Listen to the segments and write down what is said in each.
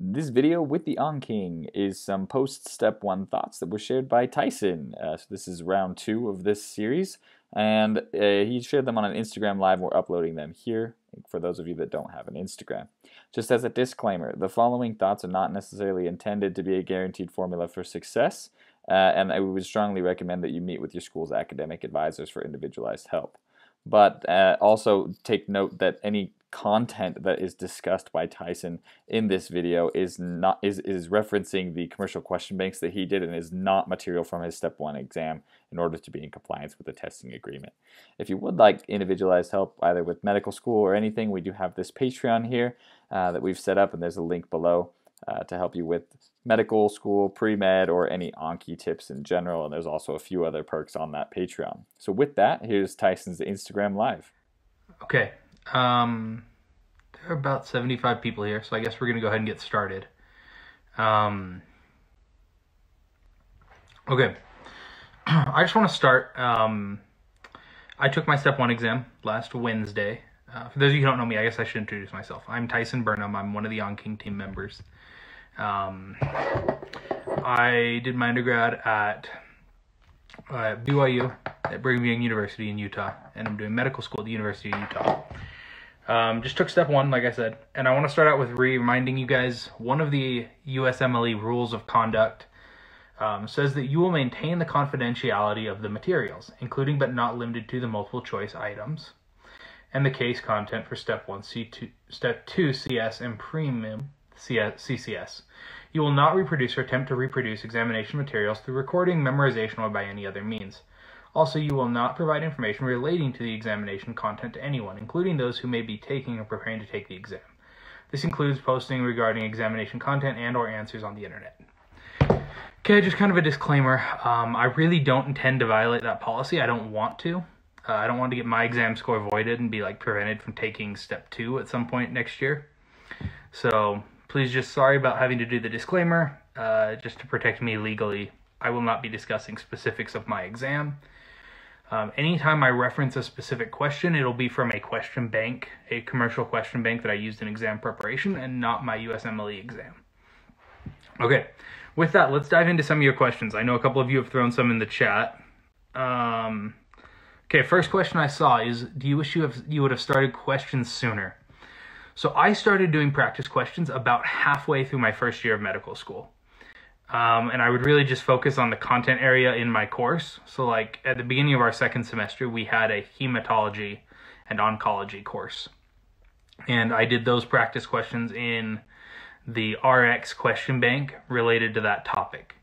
This video with the AnKing is some post-step 1 thoughts that were shared by Tyson. So this is round 2 of this series, and he shared them on an Instagram live. We're uploading them here for those of you that don't have an Instagram. Just as a disclaimer, the following thoughts are not necessarily intended to be a guaranteed formula for success, and I would strongly recommend that you meet with your school's academic advisors for individualized help. But also take note that any content that is discussed by Tyson in this video is referencing the commercial question banks that he did and is not material from his step 1 exam in order to be in compliance with the testing agreement. If you would like individualized help either with medical school or anything, we do have this Patreon here that we've set up, and there's a link below to help you with medical school, pre-med, or any Anki tips in general, and there's also a few other perks on that Patreon. So with that, here's Tyson's Instagram live. Okay, there are about 75 people here, so I guess we're going to go ahead and get started. Okay, I just want to start. I took my step 1 exam last Wednesday. For those of you who don't know me, I guess I should introduce myself. I'm Tyson Burnham. I'm one of the AnKing team members. I did my undergrad at BYU at Brigham Young University in Utah, and I'm doing medical school at the University of Utah. Just took step 1, like I said, and I want to start out with reminding you guys, one of the USMLE rules of conduct says that you will maintain the confidentiality of the materials, including but not limited to the multiple choice items, and the case content for step 1, step 2 CS, and premium CCS. You will not reproduce or attempt to reproduce examination materials through recording, memorization, or by any other means. Also, you will not provide information relating to the examination content to anyone, including those who may be taking or preparing to take the exam. This includes posting regarding examination content and or answers on the internet. Okay, just kind of a disclaimer. I really don't intend to violate that policy. I don't want to. I don't want to get my exam score voided and be prevented from taking step 2 at some point next year. So please, just sorry about having to do the disclaimer. Just to protect me legally, I will not be discussing specifics of my exam. Anytime I reference a specific question, it'll be from a question bank, a commercial question bank that I used in exam preparation, and not my USMLE exam. Okay, with that, let's dive into some of your questions. I know a couple of you have thrown some in the chat. Okay, first question I saw is, do you wish you would have started questions sooner? So I started doing practice questions about halfway through my first year of medical school. And I would really just focus on the content area in my course. So at the beginning of our second semester, we had a hematology and oncology course. And I did those practice questions in the RX question bank related to that topic.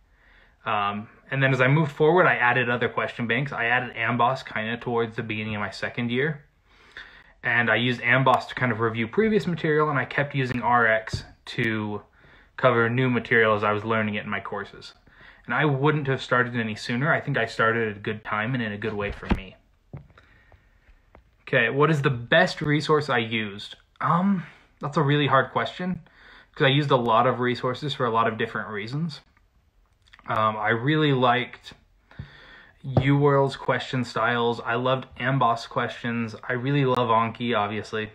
And then as I moved forward, I added other question banks. I added AMBOSS kind of towards the beginning of my second year. And I used AMBOSS to kind of review previous material, and I kept using RX to cover new material as I was learning it in my courses. And I wouldn't have started any sooner. I think I started at a good time and in a good way for me. Okay, what is the best resource I used? That's a really hard question because I used a lot of resources for a lot of different reasons. I really liked UWorld's question styles. I loved AMBOSS questions. I really love Anki, obviously.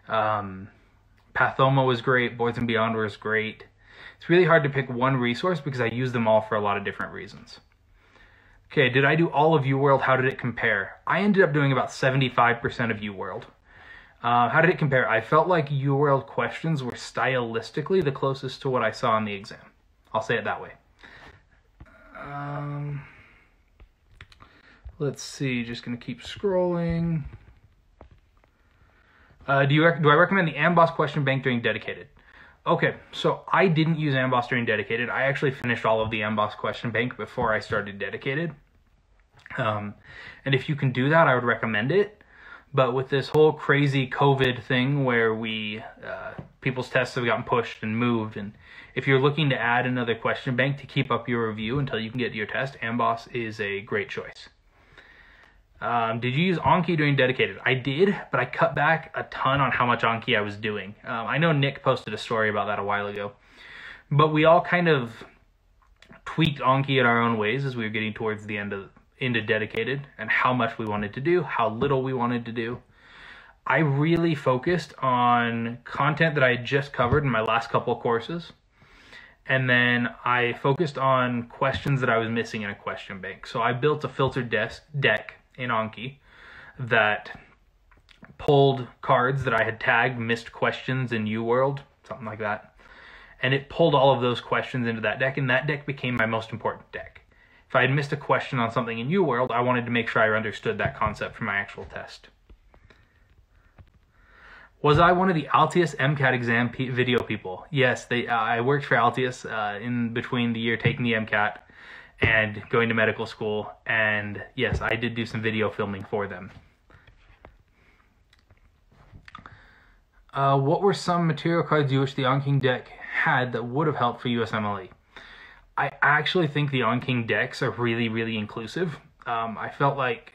Pathoma was great. Boards and Beyond was great. It's really hard to pick one resource because I use them all for a lot of different reasons. Okay, did I do all of UWorld? How did it compare? I ended up doing about 75% of UWorld. How did it compare? I felt like UWorld questions were stylistically the closest to what I saw in the exam. I'll say it that way. Let's see, just going to keep scrolling. Do I recommend the AMBOSS question bank during dedicated? Okay, so I didn't use AMBOSS during dedicated. I actually finished all of the AMBOSS question bank before I started dedicated. And if you can do that, I would recommend it. But with this whole crazy COVID thing where people's tests have gotten pushed and moved, and if you're looking to add another question bank to keep up your review until you can get to your test, AMBOSS is a great choice. Did you use Anki during dedicated? I did, but I cut back a ton on how much Anki I was doing. I know Nick posted a story about that a while ago, but we all kind of tweaked Anki in our own ways as we were getting towards the end into dedicated and how much we wanted to do, how little we wanted to do. I really focused on content that I had just covered in my last couple of courses. And then I focused on questions that I was missing in a question bank. So I built a filtered deck in Anki that pulled cards that I had tagged missed questions in UWorld, something like that. And it pulled all of those questions into that deck, and that deck became my most important deck. If I had missed a question on something in UWorld, I wanted to make sure I understood that concept for my actual test. Was I one of the Altius MCAT exam video people? Yes, I worked for Altius in between the year taking the MCAT and going to medical school. And yes, I did do some video filming for them. What were some material cards you wish the AnKing deck had that would have helped for USMLE? I actually think the AnKing decks are really, really inclusive. I felt like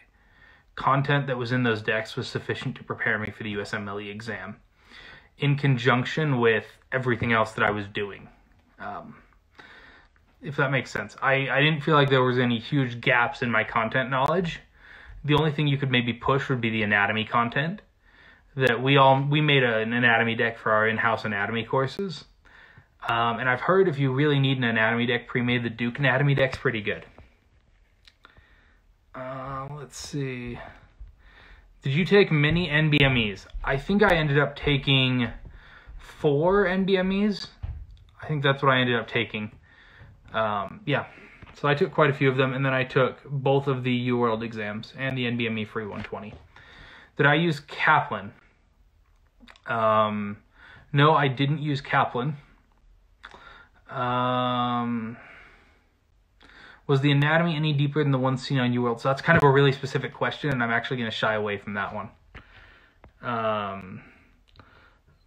content that was in those decks was sufficient to prepare me for the USMLE exam in conjunction with everything else that I was doing. If that makes sense. I didn't feel like there was any huge gaps in my content knowledge. The only thing you could maybe push would be the anatomy content. That we made an anatomy deck for our in-house anatomy courses. And I've heard if you really need an anatomy deck pre-made, the Duke anatomy deck's pretty good. Let's see. Did you take many NBMEs? I think I ended up taking 4 NBMEs. I think that's what I ended up taking. Yeah. So I took quite a few of them, and then I took both of the UWorld exams and the NBME Free 120. Did I use Kaplan? No, I didn't use Kaplan. Was the anatomy any deeper than the one seen on UWorld? So that's kind of a really specific question, and I'm actually going to shy away from that one.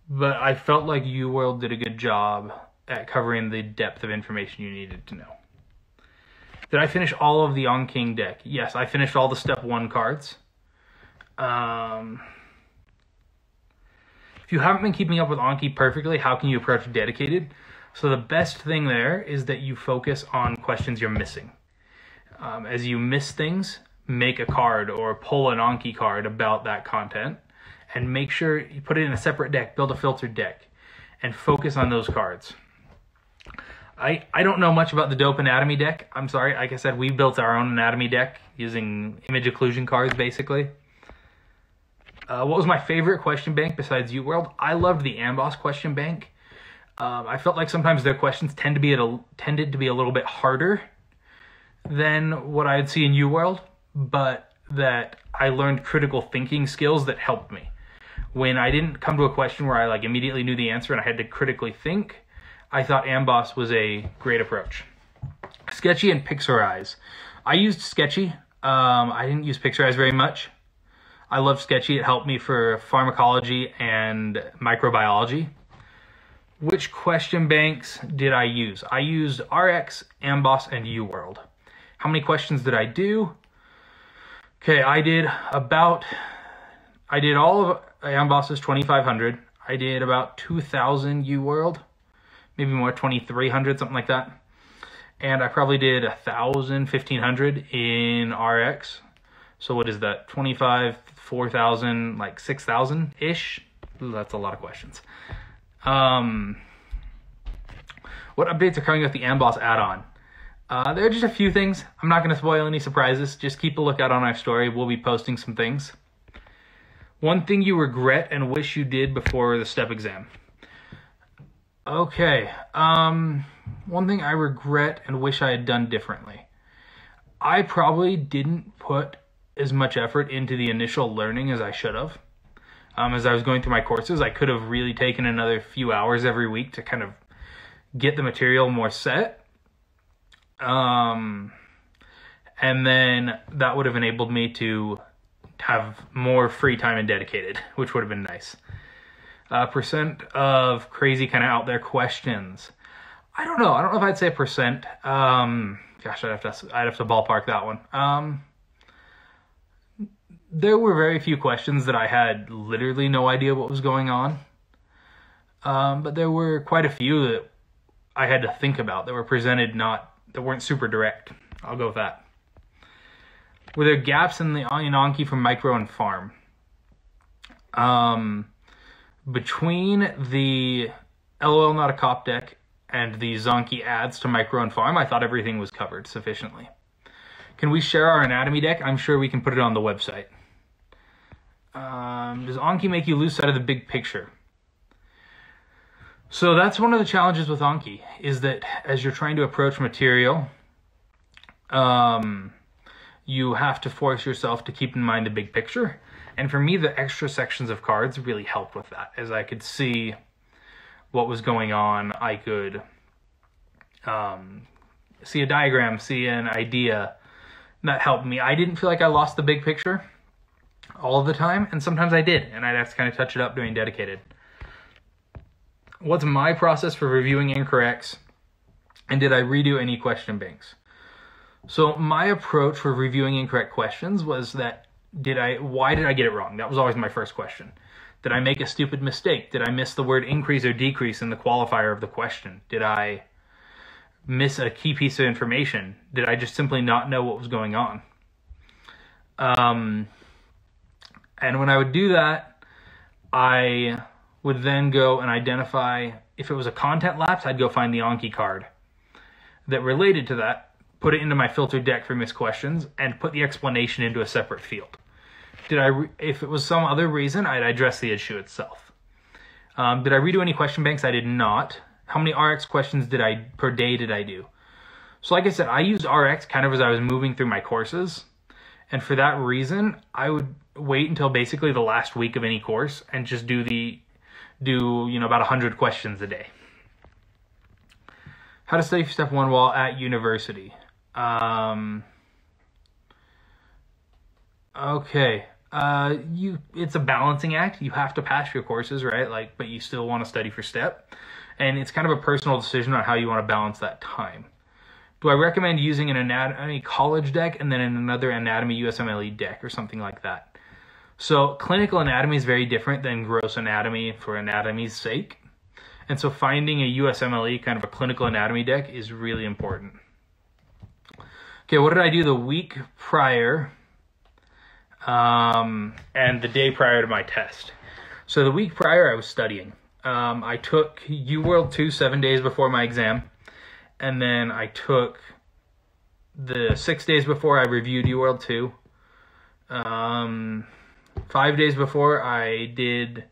But I felt like UWorld did a good job at covering the depth of information you needed to know. Did I finish all of the AnKing deck? Yes, I finished all the step 1 cards. If you haven't been keeping up with Anki perfectly, how can you approach dedicated? So the best thing there is that you focus on questions you're missing. As you miss things, make a card or pull an Anki card about that content and make sure you put it in a separate deck, build a filtered deck, and focus on those cards. I don't know much about the dope anatomy deck. I'm sorry. Like I said, we built our own anatomy deck using image occlusion cards, basically. What was my favorite question bank besides UWorld? I loved the Amboss question bank. I felt like sometimes their questions tended to be a little bit harder than what I'd see in UWorld, but that I learned critical thinking skills that helped me. When I didn't come to a question where I immediately knew the answer and I had to critically think, I thought Amboss was a great approach. Sketchy and Pixorize. I used Sketchy. I didn't use Pixorize very much. I loved Sketchy. It helped me for pharmacology and microbiology. Which question banks did I use? I used RX, Amboss, and UWorld. How many questions did I do? Okay, I did all of Amboss's 2,500. I did about 2,000 UWorld, maybe more, 2,300, something like that. And I probably did 1,000, 1,500 in RX. So what is that? 25, 4,000, 6,000-ish? That's a lot of questions. What updates are coming with the Amboss add-on? There are just a few things. I'm not going to spoil any surprises. Just keep a lookout on our story. We'll be posting some things. One thing you regret and wish you did before the step exam. Okay. One thing I regret and wish I had done differently. I probably didn't put as much effort into the initial learning as I should have. As I was going through my courses, I could have really taken another few hours every week to kind of get the material more set. And then that would have enabled me to have more free time and dedicated, which would have been nice. Percent of crazy kind of out there questions. I don't know if I'd say percent. Gosh, I'd have to ballpark that one. There were very few questions that I had literally no idea what was going on. But there were quite a few that I had to think about that were presented that weren't super direct. I'll go with that. Were there gaps in Anki from micro and farm? Between the LOL Not a Cop deck and the Zonky adds to Micro and Farm, I thought everything was covered sufficiently. Can we share our anatomy deck? I'm sure we can put it on the website. Does Anki make you lose sight of the big picture? So that's one of the challenges with Anki, is that as you're trying to approach material, you have to force yourself to keep in mind the big picture. And for me, the extra sections of cards really helped with that, as I could see what was going on. I could see a diagram, see an idea. That helped me. I didn't feel like I lost the big picture all of the time, and sometimes I did, and I'd have to kind of touch it up doing dedicated. What's my process for reviewing incorrects, and did I redo any question banks? So my approach for reviewing incorrect questions was that, why did I get it wrong? That was always my first question. Did I make a stupid mistake? Did I miss the word increase or decrease in the qualifier of the question? Did I miss a key piece of information? Did I just simply not know what was going on? And when I would do that, I would then go and identify, if it was a content lapse, I'd go find the Anki card that related to that, put it into my filtered deck for missed questions, and put the explanation into a separate field. If it was some other reason, I'd address the issue itself. Did I redo any question banks? I did not. How many RX questions per day did I do? So like I said, I used RX kind of as I was moving through my courses. And for that reason, I would wait until basically the last week of any course and just do about 100 questions a day. How to study for step 1 while at university. Okay. It's a balancing act. You have to pass your courses, right? But you still want to study for step. And it's kind of a personal decision on how you want to balance that time. Do I recommend using an anatomy college deck and then another anatomy USMLE deck or something like that? So clinical anatomy is very different than gross anatomy for anatomy's sake. And so finding a USMLE, kind of a clinical anatomy deck, is really important. Okay, what did I do the week prior and the day prior to my test? So the week prior, I was studying. I took UWorld 2 7 days before my exam, and then I took the 6 days before I reviewed UWorld 2. 5 days before I did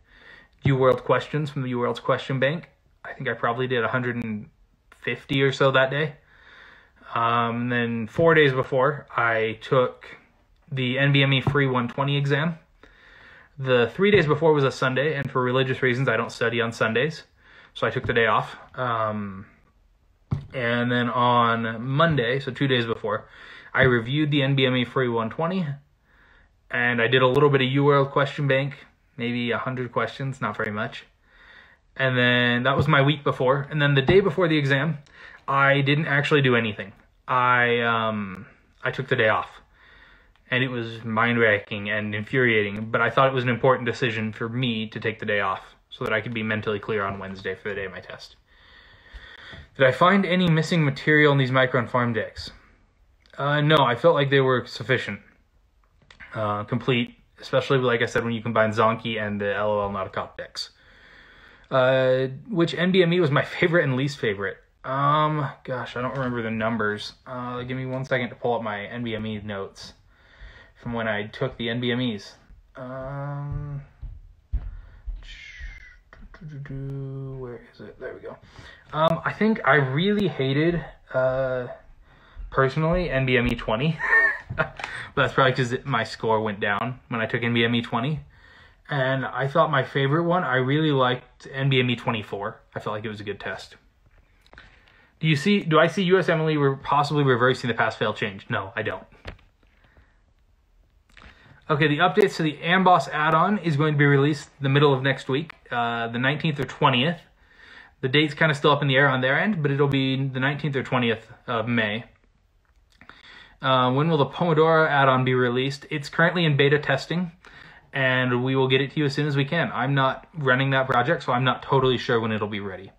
UWorld questions from the UWorld's question bank. I think I probably did 150 or so that day. Then 4 days before I took the NBME free 120 exam. The 3 days before was a Sunday, and for religious reasons, I don't study on Sundays, so I took the day off. And then on Monday, so 2 days before, I reviewed the NBME free 120, and I did a little bit of UWorld question bank, maybe 100 questions, not very much. And then that was my week before. And then the day before the exam, I didn't actually do anything. I took the day off. And it was mind-wrecking and infuriating, but I thought it was an important decision for me to take the day off so that I could be mentally clear on Wednesday for the day of my test. Did I find any missing material in these micro and farm decks? No, I felt like they were sufficient. Complete, especially, like I said, when you combine Zonky and the LOL Not a Cop decks. Which NBME was my favorite and least favorite? Gosh, I don't remember the numbers. Give me 1 second to pull up my NBME notes from when I took the NBMEs. Where is it? There we go. I think I really hated, personally, NBME 20. But that's probably because my score went down when I took NBME 20. And I thought my favorite one, I really liked NBME 24. I felt like it was a good test. Do I see USMLE possibly reversing the pass-fail change? No, I don't. Okay, the updates to the Amboss add-on is going to be released the middle of next week, the 19th or 20th. The date's kind of still up in the air on their end, but it'll be the 19th or 20th of May. When will the Pomodoro add-on be released? It's currently in beta testing, and we will get it to you as soon as we can. I'm not running that project, so I'm not totally sure when it'll be ready.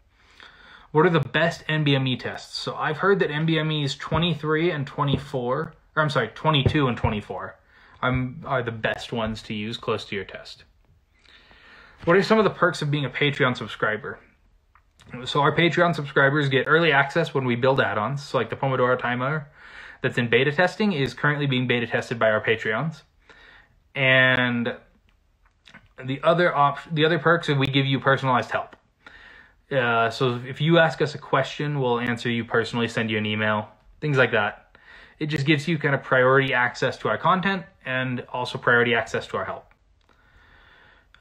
What are the best NBME tests? So I've heard that NBMEs 23 and 24, or I'm sorry, 22 and 24 are the best ones to use close to your test. What are some of the perks of being a Patreon subscriber? So our Patreon subscribers get early access when we build add-ons. So like the Pomodoro timer that's in beta testing is currently being beta tested by our Patreons. And the other perks is we give you personalized help. So if you ask us a question, we'll answer you personally, send you an email, things like that. It just gives you kind of priority access to our content and also priority access to our help.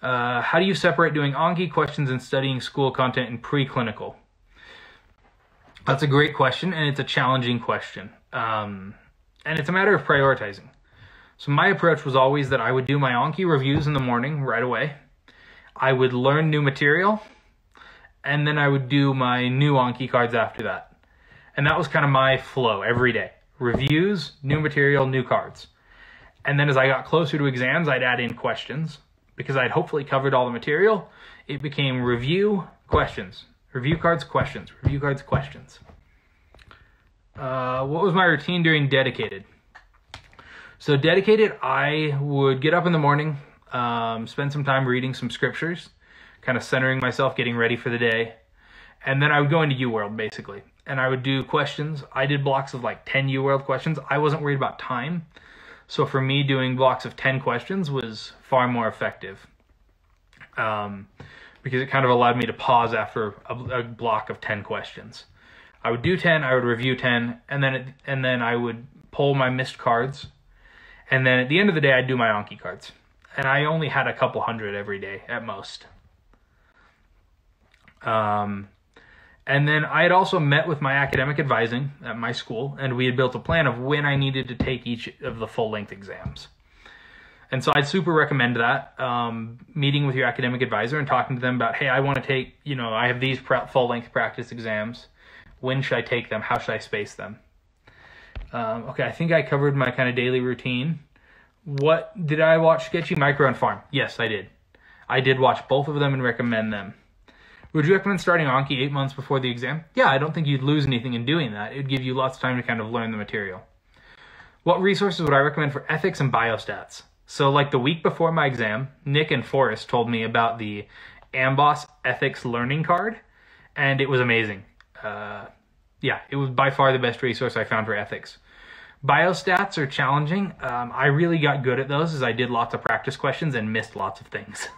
How do you separate doing Anki questions and studying school content in preclinical? That's a great question, and it's a challenging question. And it's a matter of prioritizing. So my approach was always that I would do my Anki reviews in the morning right away. I would learn new material, and then I would do my new Anki cards after that. And that was kind of my flow every day. Reviews, new material, new cards. And then as I got closer to exams, I'd add in questions. Because I'd hopefully covered all the material, it became review, questions. Review cards, questions. Review cards, questions. What was my routine during dedicated? So dedicated, I would get up in the morning, spend some time reading some scriptures, kind of centering myself, getting ready for the day. And then I would go into UWorld, basically. And I would do questions. I did blocks of like 10 UWorld questions. I wasn't worried about time. So for me, doing blocks of 10 questions was far more effective because it kind of allowed me to pause after a block of 10 questions. I would do 10, I would review 10, and then I would pull my missed cards. And then at the end of the day, I'd do my Anki cards. And I only had a couple hundred every day at most. And then I had also met with my academic advising at my school, and we had built a plan of when I needed to take each of the full-length exams. And so I'd super recommend that, meeting with your academic advisor and talking to them about, hey, I want to take, I have these full-length practice exams. When should I take them? How should I space them? Okay, I think I covered my kind of daily routine. Did I watch Sketchy Micro and Farm? Yes, I did. I did watch both of them and recommend them. Would you recommend starting Anki 8 months before the exam? Yeah, I don't think you'd lose anything in doing that. It would give you lots of time to kind of learn the material. What resources would I recommend for ethics and biostats? So like the week before my exam, Nick and Forrest told me about the Amboss Ethics Learning Card, and it was amazing. Yeah, it was by far the best resource I found for ethics. Biostats are challenging. I really got good at those as I did lots of practice questions and missed lots of things.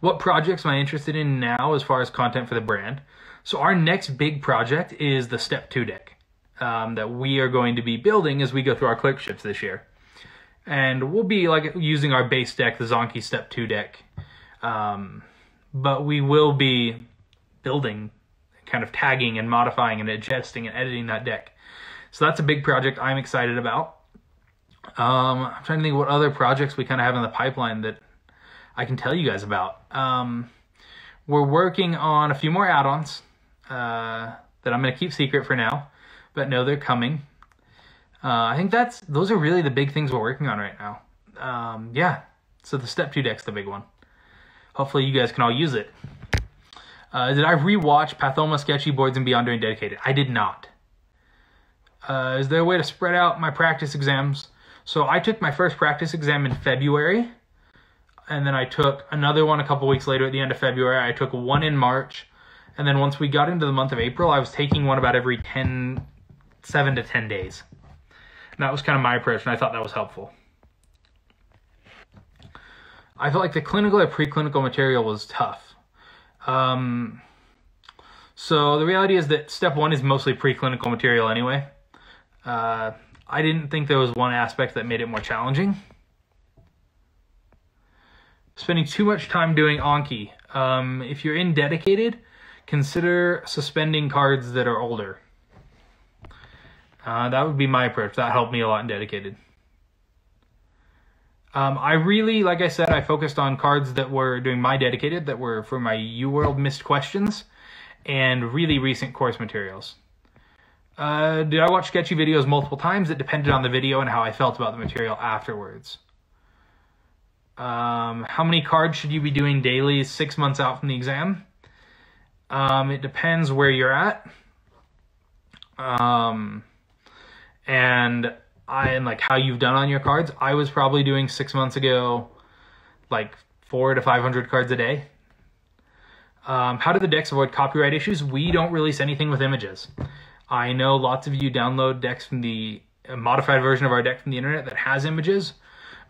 What projects am I interested in now as far as content for the brand? So our next big project is the Step 2 deck that we are going to be building as we go through our clerkships this year. And we'll be like using our base deck, the Zonky Step 2 deck. But we will be building, kind of tagging and modifying and adjusting and editing that deck. So that's a big project I'm excited about. I'm trying to think what other projects we kind of have in the pipeline that I can tell you guys about. We're working on a few more add-ons that I'm going to keep secret for now, but no, they're coming. I think those are really the big things we're working on right now. Yeah, so the Step 2 deck's the big one. Hopefully you guys can all use it. Did I rewatch Pathoma Sketchy Boards and Beyond during dedicated? I did not. Is there a way to spread out my practice exams? So I took my first practice exam in February, and then I took another one a couple weeks later at the end of February. I took one in March, and then once we got into the month of April, I was taking one about every 7 to 10 days. And that was kind of my approach, and I thought that was helpful. I felt like the clinical or preclinical material was tough. So the reality is that step 1 is mostly preclinical material anyway. I didn't think there was one aspect that made it more challenging. Spending too much time doing Anki. If you're in dedicated, consider suspending cards that are older. That would be my approach. That helped me a lot in dedicated. I really, like I said, I focused on cards that were doing my dedicated, that were for my UWorld missed questions, and really recent course materials. Did I watch sketchy videos multiple times? It depended on the video and how I felt about the material afterwards. How many cards should you be doing daily 6 months out from the exam? It depends where you're at. And and like how you've done on your cards, I was probably doing 6 months ago, like 400 to 500 cards a day. How do the decks avoid copyright issues? We don't release anything with images. I know lots of you download decks from a modified version of our deck from the internet that has images,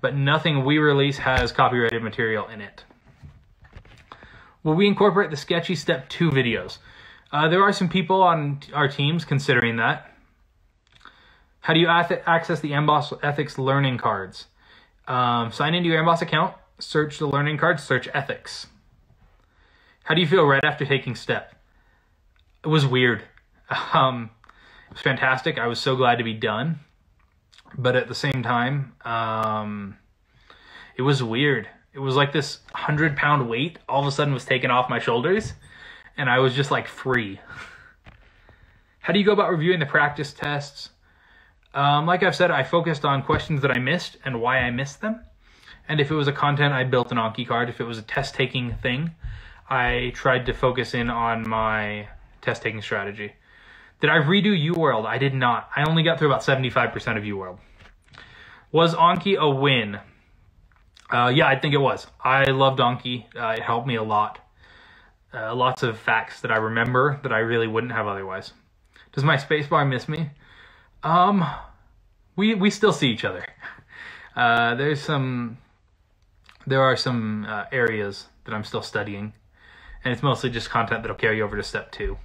but nothing we release has copyrighted material in it. Will we incorporate the sketchy step 2 videos? There are some people on our teams considering that. How do you access the Emboss Ethics learning cards? Sign into your Emboss account, search the learning cards, search Ethics. How do you feel right after taking step? It was weird. It was fantastic. I was so glad to be done. But at the same time, it was weird. It was like this 100-pound weight all of a sudden was taken off my shoulders, and I was just like free. How do you go about reviewing the practice tests? Like I've said, I focused on questions that I missed and why I missed them. And if it was a content, I built an Anki card. If it was a test-taking thing, I tried to focus in on my test-taking strategy. Did I redo UWorld? I did not. I only got through about 75% of UWorld. Was Anki a win? Yeah, I think it was. I loved Anki. It helped me a lot. Lots of facts that I remember that I really wouldn't have otherwise. Does my spacebar miss me? We still see each other. There are some areas that I'm still studying, and it's mostly just content that'll carry over to step 2.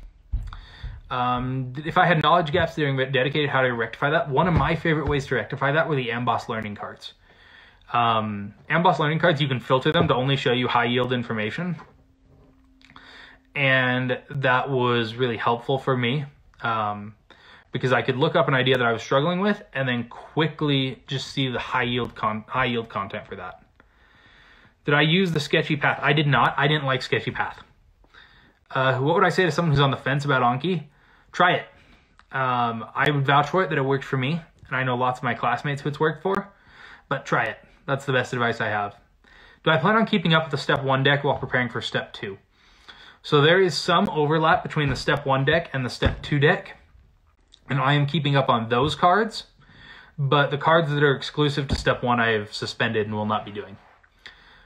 If I had knowledge gaps during dedicated, how to rectify that? One of my favorite ways to rectify that were the Amboss learning cards. Amboss learning cards, you can filter them to only show you high yield information. And that was really helpful for me, because I could look up an idea that I was struggling with and then quickly just see the high yield content for that. Did I use the sketchy path? I did not. I didn't like sketchy path. What would I say to someone who's on the fence about Anki? Try it. I would vouch for it that it worked for me, and I know lots of my classmates who it's worked for, but try it. That's the best advice I have. Do I plan on keeping up with the step 1 deck while preparing for step 2? So there is some overlap between the step 1 deck and the step 2 deck, and I am keeping up on those cards, but the cards that are exclusive to step 1 I have suspended and will not be doing.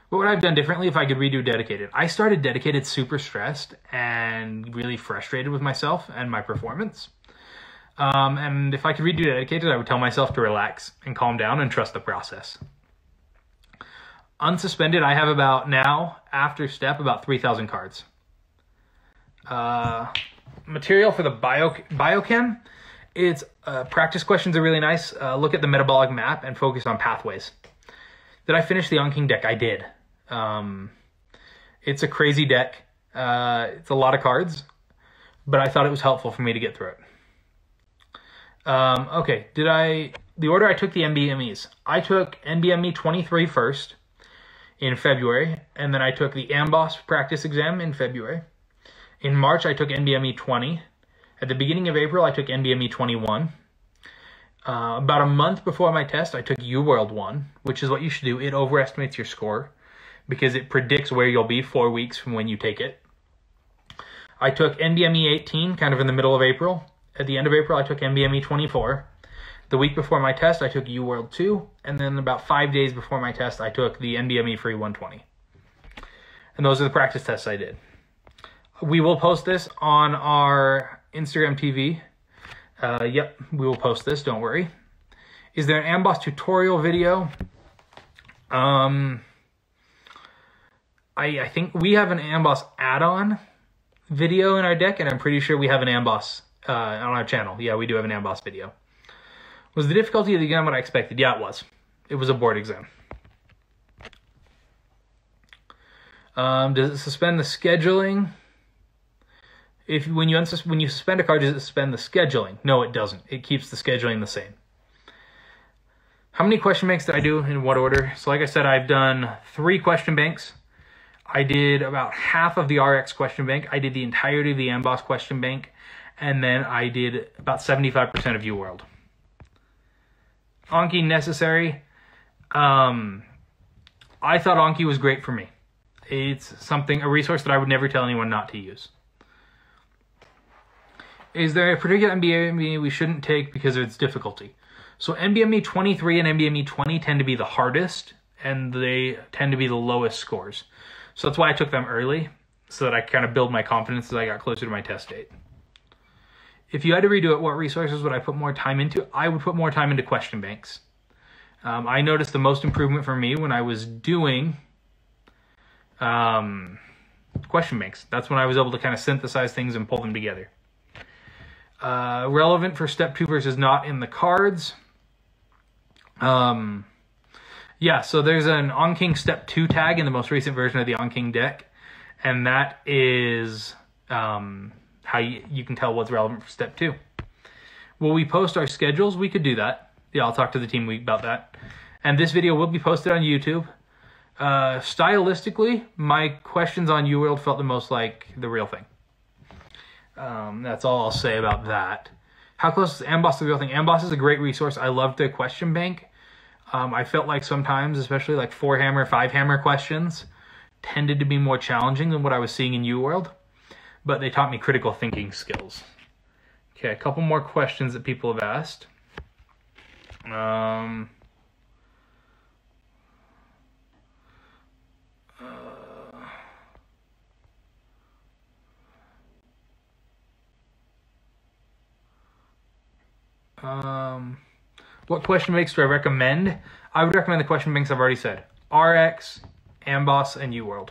What would I have done differently if I could redo dedicated? I started dedicated super stressed and really frustrated with myself and my performance. And if I could redo dedicated, I would tell myself to relax and calm down and trust the process. Unsuspended, I have about now, after step, about 3,000 cards. Material for the biochem, it's practice questions are really nice. Look at the metabolic map and focus on pathways. Did I finish the AnKing deck? I did. It's a crazy deck. It's a lot of cards, but I thought it was helpful for me to get through it. Okay, the order I took the NBMEs. I took NBME 23 first in February, and then I took the Amboss practice exam in February. In March, I took NBME 20. At the beginning of April, I took NBME 21. About a month before my test, I took UWorld 1, which is what you should do. It overestimates your score because it predicts where you'll be 4 weeks from when you take it. I took NBME 18 kind of in the middle of April. At the end of April, I took NBME 24. The week before my test, I took UWorld 2. And then about 5 days before my test, I took the NBME Free 120. And those are the practice tests I did. We will post this on our Instagram TV. Yep, we will post this, don't worry. Is there an Amboss tutorial video? I think we have an Amboss add-on video in our deck, and I'm pretty sure we have an Amboss on our channel. Yeah, we do have an Amboss video. Was the difficulty of the exam what I expected? Yeah, it was. It was a board exam. Does it suspend the scheduling? When you suspend a card, does it suspend the scheduling? No, it doesn't. It keeps the scheduling the same. How many question banks did I do? In what order? So like I said, I've done 3 question banks. I did about half of the RX question bank. I did the entirety of the Amboss question bank. And then I did about 75% of UWorld. Anki necessary. I thought Anki was great for me. It's a resource that I would never tell anyone not to use. Is there a particular NBME we shouldn't take because of its difficulty? So NBME 23 and NBME 20 tend to be the hardest, and they tend to be the lowest scores. So that's why I took them early, so that I kind of build my confidence as I got closer to my test date. If you had to redo it, what resources would I put more time into? I would put more time into question banks. I noticed the most improvement for me when I was doing question banks. That's when I was able to kind of synthesize things and pull them together. Relevant for step 2 versus not in the cards. Yeah, so there's an AnKing's step 2 tag in the most recent version of the AnKing deck. And that is how you can tell what's relevant for step 2. Will we post our schedules? We could do that. Yeah, I'll talk to the team about that. And this video will be posted on YouTube. Stylistically, my questions on UWorld felt the most like the real thing. That's all I'll say about that. How close is Amboss to the real thing? Amboss is a great resource. I love the question bank. I felt like sometimes, especially like 4-hammer, 5-hammer questions, tended to be more challenging than what I was seeing in UWorld. But they taught me critical thinking skills. Okay, a couple more questions that people have asked. What question banks do I recommend? I would recommend the question banks I've already said. RX, Amboss, and UWorld.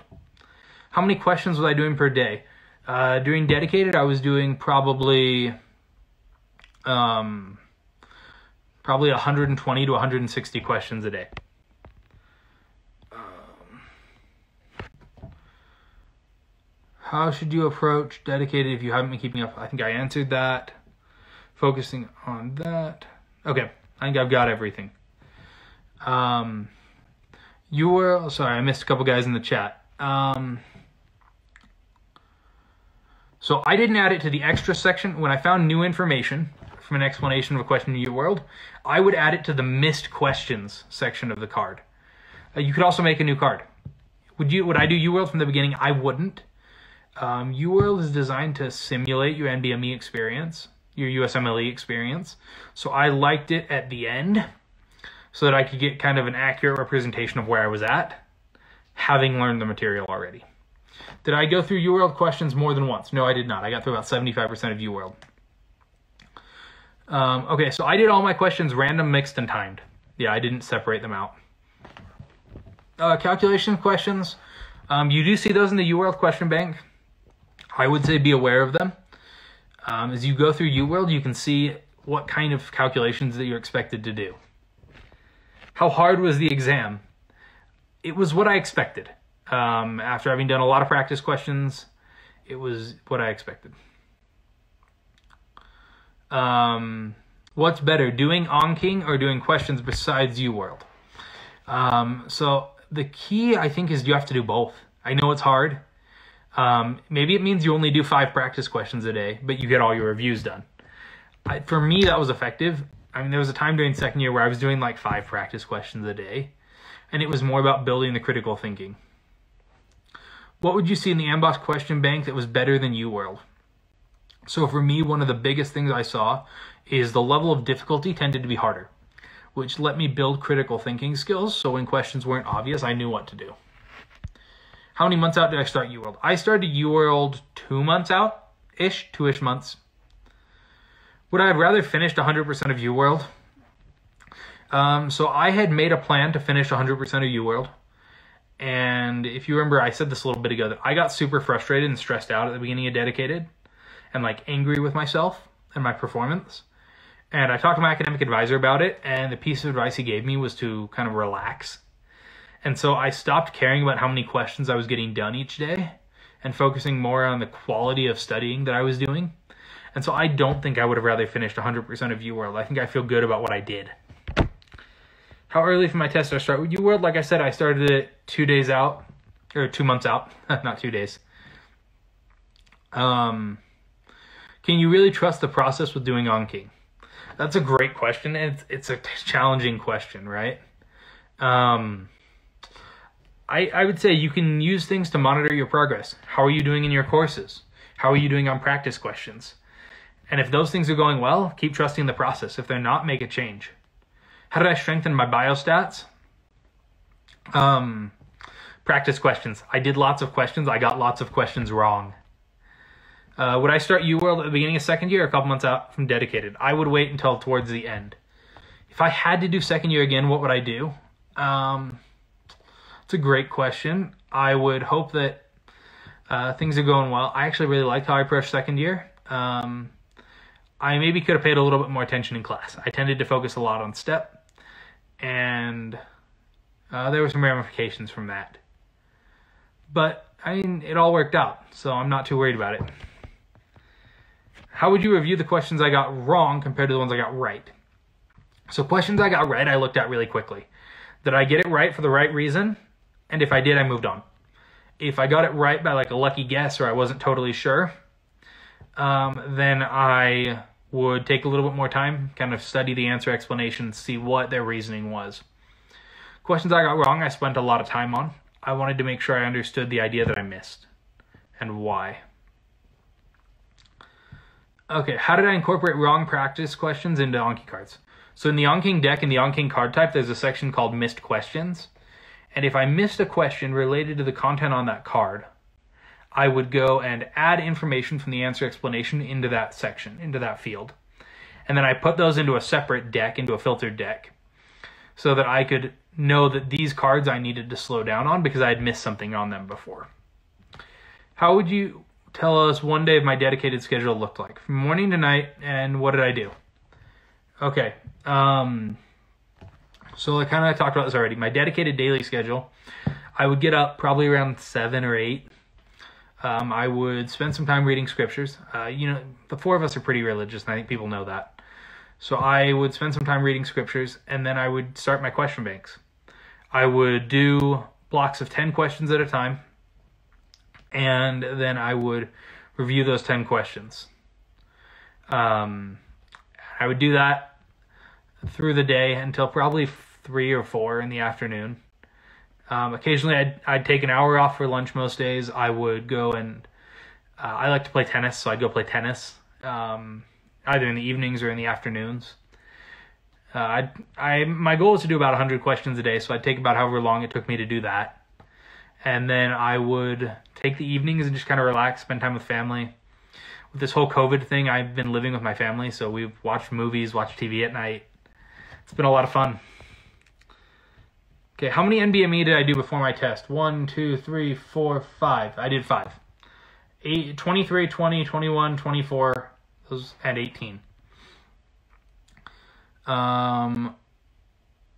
How many questions was I doing per day? During dedicated, I was doing probably 120 to 160 questions a day. How should you approach dedicated if you haven't been keeping up? I think I answered that. Focusing on that. Okay, I think I've got everything. Sorry, I missed a couple guys in the chat. So I didn't add it to the extra section. When I found new information from an explanation of a question in UWorld, I would add it to the missed questions section of the card. You could also make a new card. Would I do UWorld from the beginning? I wouldn't. UWorld is designed to simulate your NBME experience, your USMLE experience. So I liked it at the end so that I could get kind of an accurate representation of where I was at, having learned the material already. Did I go through UWorld questions more than once? No, I did not. I got through about 75% of UWorld. Okay, so I did all my questions random, mixed, and timed. Yeah, I didn't separate them out. Calculation questions. You do see those in the UWorld question bank. I would say be aware of them. As you go through UWorld, you can see what kind of calculations that you're expected to do. How hard was the exam? It was what I expected. After having done a lot of practice questions, it was what I expected. What's better, doing AnKing or doing questions besides UWorld? So the key, I think, is you have to do both. I know it's hard. Maybe it means you only do 5 practice questions a day, but you get all your reviews done. For me, that was effective. I mean, there was a time during second year where I was doing like 5 practice questions a day, and it was more about building the critical thinking. What would you see in the Amboss question bank that was better than UWorld? So for me, one of the biggest things I saw is the level of difficulty tended to be harder, which let me build critical thinking skills. So when questions weren't obvious, I knew what to do. How many months out did I start UWorld? I started UWorld 2 months out-ish, 2-ish months. Would I have rather finished 100% of UWorld? So I had made a plan to finish 100% of UWorld. And if you remember, I said this a little bit ago, that I got super frustrated and stressed out at the beginning of dedicated and like angry with myself and my performance. And I talked to my academic advisor about it, and the piece of advice he gave me was to kind of relax. And so I stopped caring about how many questions I was getting done each day and focusing more on the quality of studying that I was doing. And so I don't think I would have rather finished 100% of UWorld. I think I feel good about what I did. How early for my test did I start with UWorld? Like I said, I started it 2 days out, or 2 months out, not 2 days. Can you really trust the process with doing AnKing? That's a great question. It's a challenging question, right? I would say you can use things to monitor your progress. How are you doing in your courses? How are you doing on practice questions? And if those things are going well, keep trusting the process. If they're not, make a change. How did I strengthen my biostats? Practice questions. I did lots of questions. I got lots of questions wrong. Would I start UWorld at the beginning of second year or a couple months out from dedicated? I would wait until towards the end. If I had to do second year again, what would I do? It's a great question. I would hope that things are going well. I actually really liked how I approached second year. I maybe could have paid a little bit more attention in class. I tended to focus a lot on STEP, and there were some ramifications from that. But, I mean, it all worked out, so I'm not too worried about it. How would you review the questions I got wrong compared to the ones I got right? So questions I got right, I looked at really quickly. Did I get it right for the right reason? And if I did, I moved on. If I got it right by like a lucky guess or I wasn't totally sure, then I would take a little bit more time, kind of study the answer explanation, see what their reasoning was. Questions I got wrong, I spent a lot of time on. I wanted to make sure I understood the idea that I missed and why. Okay, how did I incorporate wrong practice questions into Anki cards? So in the AnKing deck and the AnKing card type, there's a section called Missed Questions. And if I missed a question related to the content on that card, I would go and add information from the answer explanation into that section, into that field. And then I put those into a separate deck, into a filtered deck, so that I could know that these cards I needed to slow down on because I had missed something on them before. How would you tell us one day of my dedicated schedule looked like? From morning to night, and what did I do? Okay, so I kind of talked about this already. My dedicated daily schedule, I would get up probably around 7 or 8. I would spend some time reading scriptures. The four of us are pretty religious, and I think people know that. So I would spend some time reading scriptures, and then I would start my question banks. I would do blocks of 10 questions at a time, and then I would review those 10 questions. I would do that through the day until probably 3 or 4 in the afternoon. Occasionally, I'd take an hour off for lunch most days. I would go and I like to play tennis, so I'd go play tennis either in the evenings or in the afternoons. My goal was to do about 100 questions a day, so I'd take about however long it took me to do that. And then I would take the evenings and just kind of relax, spend time with family. With this whole COVID thing, I've been living with my family, so we've watched movies, watched TV at night. It's been a lot of fun. Okay, how many NBME did I do before my test? 1, 2, 3, 4, 5. I did 5. 23, 20, 21, 24, and 18.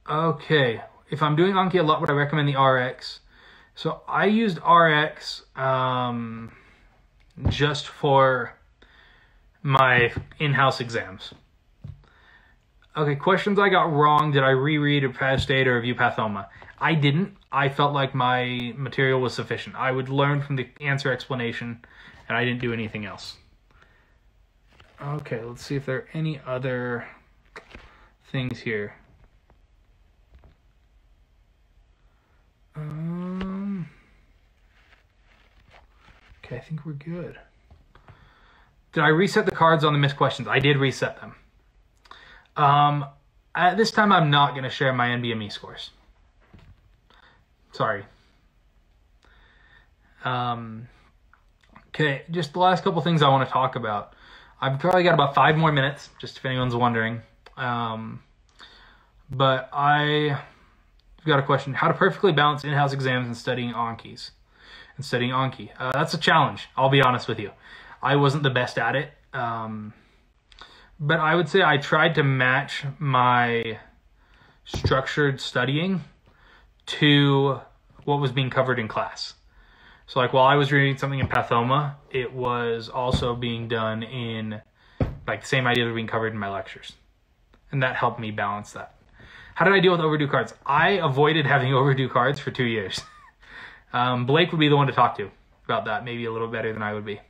Okay, if I'm doing Anki a lot, would I recommend the RX? So I used RX just for my in-house exams. Okay, questions I got wrong. Did I reread or pass data or review Pathoma? I didn't. I felt like my material was sufficient. I would learn from the answer explanation, and I didn't do anything else. Okay, let's see if there are any other things here. Okay, I think we're good. Did I reset the cards on the missed questions? I did reset them. At this time, I'm not going to share my NBME scores. Sorry. Okay, just the last couple things I want to talk about. I've probably got about 5 more minutes, just if anyone's wondering. But I've got a question. How to perfectly balance in-house exams and studying Anki. That's a challenge, I'll be honest with you. I wasn't the best at it. But I would say I tried to match my structured studying to what was being covered in class. So like while I was reading something in Pathoma, it was also being done in like the same ideas were being covered in my lectures. And that helped me balance that. How did I deal with overdue cards? I avoided having overdue cards for 2 years. Blake would be the one to talk to about that, maybe a little better than I would be.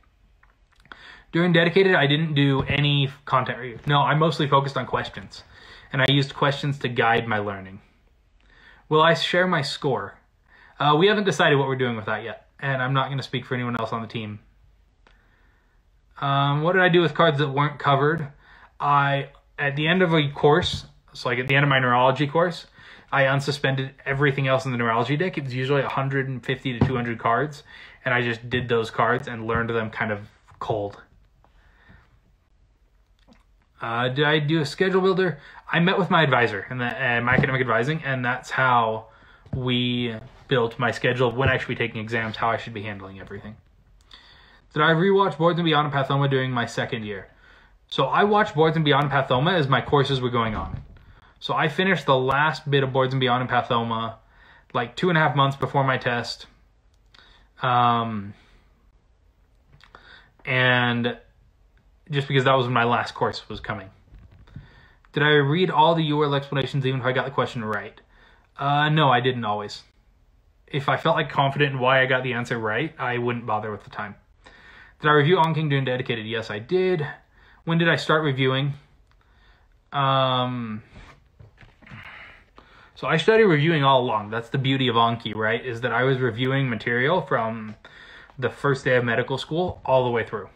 During dedicated, I didn't do any content review. No, I mostly focused on questions, and I used questions to guide my learning. Will I share my score? We haven't decided what we're doing with that yet, and I'm not going to speak for anyone else on the team. What did I do with cards that weren't covered? At the end of a course, So like at the end of my neurology course, I unsuspended everything else in the neurology deck. It was usually 150 to 200 cards, and I just did those cards and learned them kind of cold. Did I do a schedule builder? I met with my advisor and my academic advising, and that's how we built my schedule of when I should be taking exams, how I should be handling everything. Did I rewatch Boards and Beyond and Pathoma during my second year? So I watched Boards and Beyond and Pathoma as my courses were going on. So I finished the last bit of Boards and Beyond and Pathoma like 2.5 months before my test. And just because that was when my last course was coming. Did I read all the URL explanations even if I got the question right? No, I didn't always. If I felt like confident in why I got the answer right, I wouldn't bother with the time. Did I review AnKing during dedicated? Yes, I did. When did I start reviewing? So I started reviewing all along. That's the beauty of Anki, right? Is that I was reviewing material from the first day of medical school all the way through.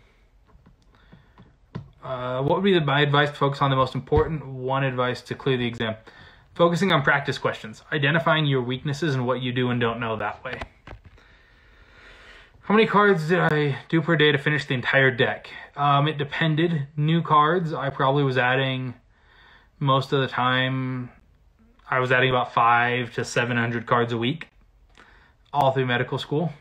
What would be my advice to focus on the most important one advice to clear the exam? Focusing on practice questions, identifying your weaknesses and what you do and don't know that way. How many cards did I do per day to finish the entire deck? It depended. New cards, I probably was adding most of the time. I was adding about 500 to 700 cards a week, all through medical school.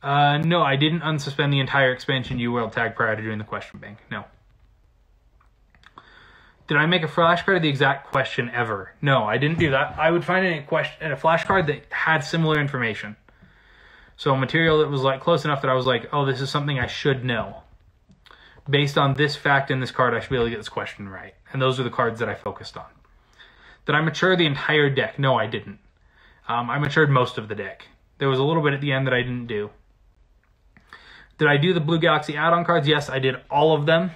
No, I didn't unsuspend the entire expansion UWorld tag prior to doing the question bank. No. Did I make a flashcard of the exact question ever? No, I didn't do that. I would find a flashcard that had similar information. So material that was like close enough that I was like, oh, this is something I should know. Based on this fact in this card, I should be able to get this question right. And those are the cards that I focused on. Did I mature the entire deck? No, I didn't. I matured most of the deck. There was a little bit at the end that I didn't do. Did I do the Blue Galaxy add-on cards? Yes, I did all of them.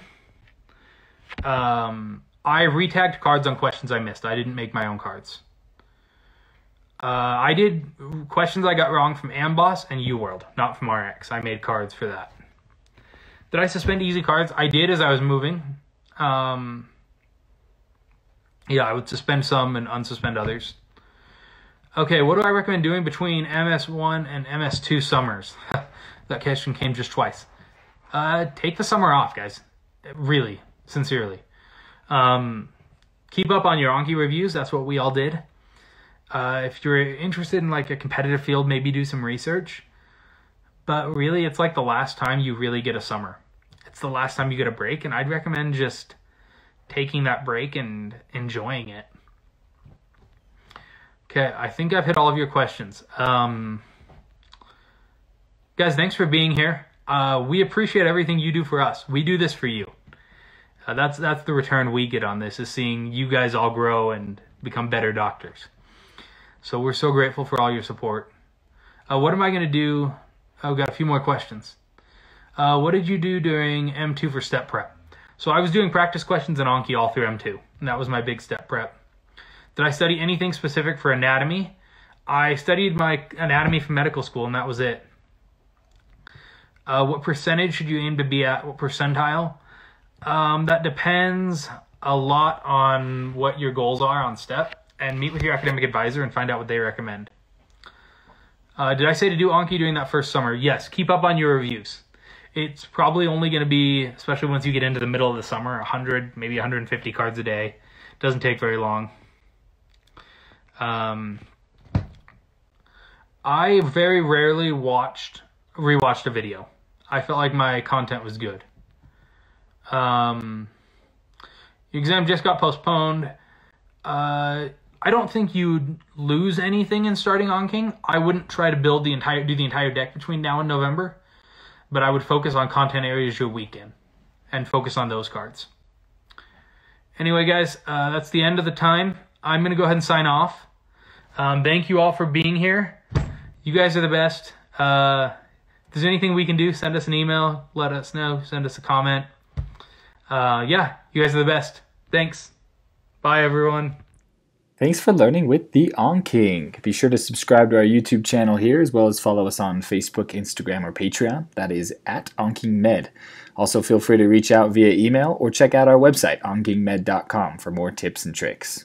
I retagged cards on questions I missed. I didn't make my own cards. I did questions I got wrong from Amboss and UWorld, not from RX. I made cards for that. Did I suspend easy cards? I did as I was moving. Yeah, I would suspend some and unsuspend others. Okay, what do I recommend doing between MS1 and MS2 summers? That question came just twice. Take the summer off, guys. Really, sincerely. Keep up on your Anki reviews. That's what we all did. If you're interested in like a competitive field, maybe do some research. But really, it's like the last time you really get a summer. It's the last time you get a break, and I'd recommend just taking that break and enjoying it. Okay, I think I've hit all of your questions. Guys, thanks for being here. We appreciate everything you do for us. We do this for you. That's the return we get on this, is seeing you guys all grow and become better doctors. So we're so grateful for all your support. What am I going to do? I've got a few more questions. What did you do during M2 for step prep? So I was doing practice questions in Anki all through M2, and that was my big step prep. Did I study anything specific for anatomy? I studied my anatomy from medical school, and that was it. What percentage should you aim to be at? What percentile? That depends a lot on what your goals are on step, and meet with your academic advisor and find out what they recommend. Did I say to do Anki during that first summer? Yes, keep up on your reviews. It's probably only going to be, especially once you get into the middle of the summer, 100, maybe 150 cards a day. Doesn't take very long. I very rarely rewatched a video. I felt like my content was good. Your exam just got postponed. I don't think you'd lose anything in starting AnKing. I wouldn't try to do the entire deck between now and November, but I would focus on content areas you're weak in and focus on those cards. Anyway, guys, that's the end of the time. I'm going to go ahead and sign off. Thank you all for being here. You guys are the best. If there's anything we can do, send us an email, let us know, send us a comment. Yeah, you guys are the best. Thanks. Bye, everyone. Thanks for learning with the AnKing. Be sure to subscribe to our YouTube channel here, as well as follow us on Facebook, Instagram, or Patreon. That is at AnKingMed. Also, feel free to reach out via email or check out our website, ankingmed.com, for more tips and tricks.